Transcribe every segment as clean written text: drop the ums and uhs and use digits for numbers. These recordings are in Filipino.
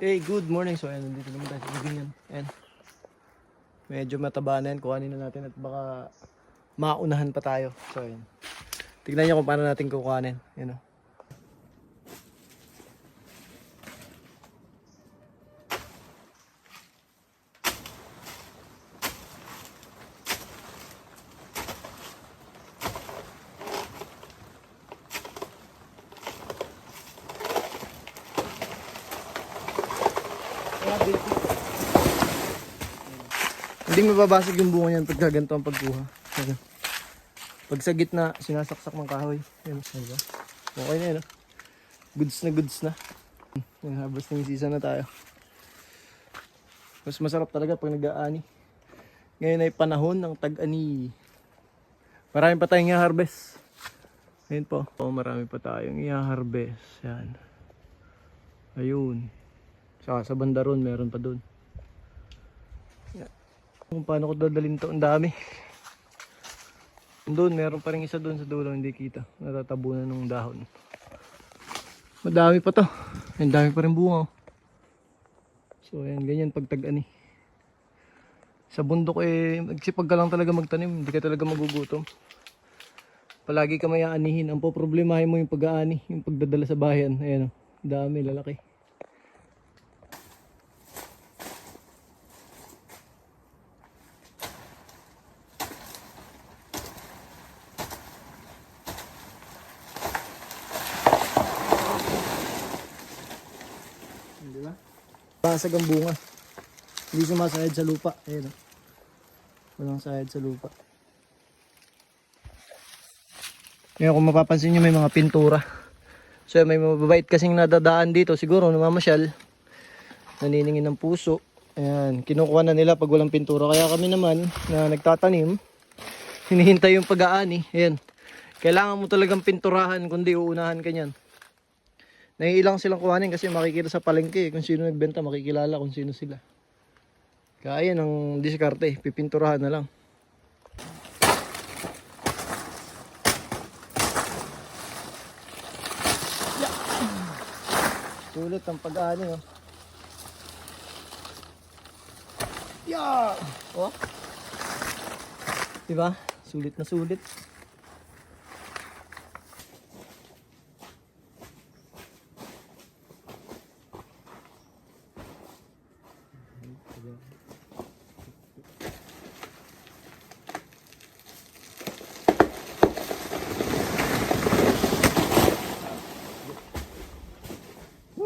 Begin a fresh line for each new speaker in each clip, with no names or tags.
Hey, good morning. So, ayan, nandito naman tayo sa ganyan. Ayan. Medyo mataba na yan. Kuhanin na natin at baka maunahan pa tayo. So, ayan. Tignan nyo kung paano natin kukuhanin. Ayan o. Hindi mababasag yung bunga niyan pagka ganito ang pagkuha. Ayan. Pag sa gitna, sinasaksak ng kahoy. Ayan. Ayan. Okay na yun. Goods na goods na. Ayan, harvesting season na tayo. Mas masarap talaga pag nag-aani. Ngayon ay panahon ng tag-ani. Marami pa tayong i-harvest. Ayun po. Marami pa tayong i-harvest. Yan. Ayun. Saka sa banda ron, meron pa dun. Yan. Kung paano ko dadalhin to, ang dami. Doon, meron pa rin isa doon sa dulo, hindi kita. Natatabunan ng dahon. Madami pa to. Ang dami pa rin bunga. So ayan, ganyan pag tag-ani. Sa bundok magsipag ka lang talaga magtanim, hindi ka talaga magugutom. Palagi ka may aanihin. Ang poproblemahin mo yung pag-aani, yung pagdadala sa bayan. Ayan o, dami, lalaki. Di ba? Basag ang bunga. Hindi sumasayad sa lupa. Ayan o. Walang sayad sa lupa. Ngayon kung mapapansin nyo may mga pintura. So may mababait kasing nadadaan dito. Siguro namamasyal. Naniningin ng puso. Ayan. Kinukuha na nila pag walang pintura. Kaya kami naman na nagtatanim. Hinihintay yung pag-aani. Ayan. Kailangan mo talagang pinturahan kundi uunahan ka nyan. Naiilang silang kuhanin kasi makikita sa palengke. Kung sino nagbenta makikilala kung sino sila. Kaya yan ang diskarte. Pipinturahan na lang. Sulit ang pag-aani oh. Yeah! Oh. Diba? Sulit na sulit.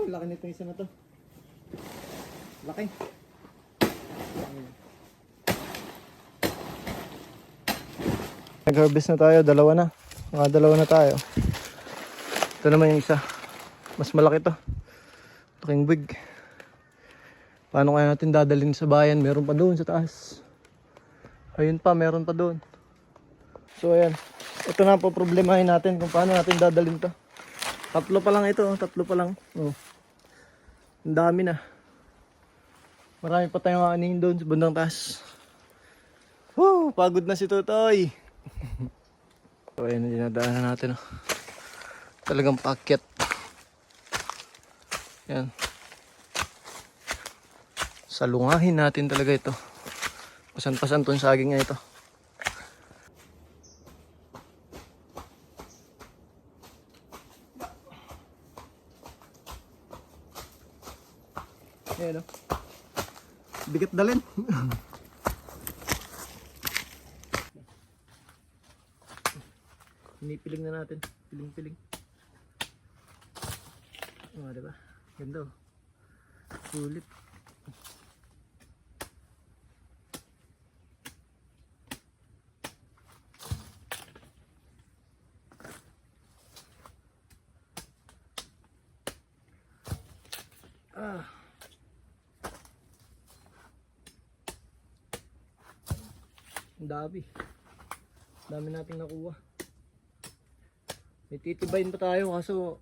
Laki nito isa na to. Laki. Nag-harvest na tayo, dalawa na. Mga dalawa na tayo. Ito naman yung isa. Mas malaki to. Laking big. Paano kaya natin dadalhin sa bayan? Meron pa doon sa taas. Ayun pa, meron pa doon. So ayan. Ito na po problemahin natin kung paano natin dadalhin to. Tatlo pa lang ito, tatlo pa lang. Oh. Ang dami na. Marami pa tayong aanihin doon sa bandang taas. Woo! Pagod na si Totoy. So ayan, dinadaanan natin. Oh. Talagang paakyat. Yan. Salungahin natin talaga ito. Pasan-pasan tong saging nga ito. Ayan o. Bigat dalhin. Pinipiling na natin. Piling-piling. O, diba? Ganda o. Sulit. Ah. Ang dami. Dami nating nakuha. May titibayin pa tayo kaso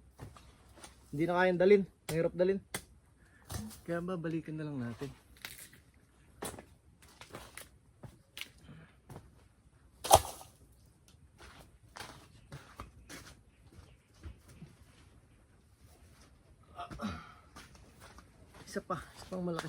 hindi na kayang dalhin. Mahirap dalhin. Kaya babalikan na lang natin. Isa pang malaki.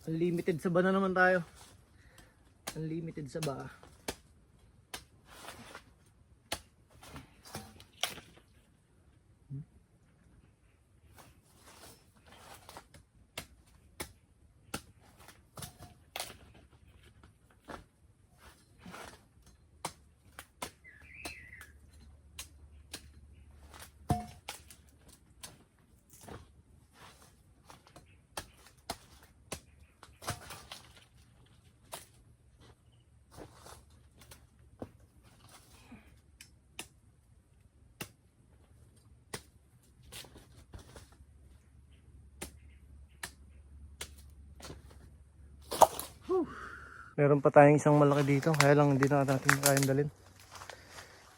Unlimited sa ba na naman tayo. Unlimited sa ba. Meron pa tayong isang malaki dito, kaya lang hindi na natin kayang dalhin.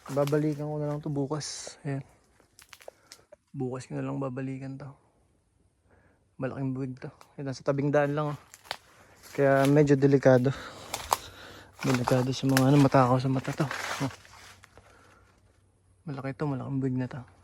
Babalikan ko na lang to bukas. Ayan. Bukas ko na lang babalikan to. Malaking buwig to. Ayan, nasa tabing daan lang. Oh. Kaya medyo delikado. Delikado sa mga matakaw sa mata to. Oh. Malaki to, malaking buwig na to.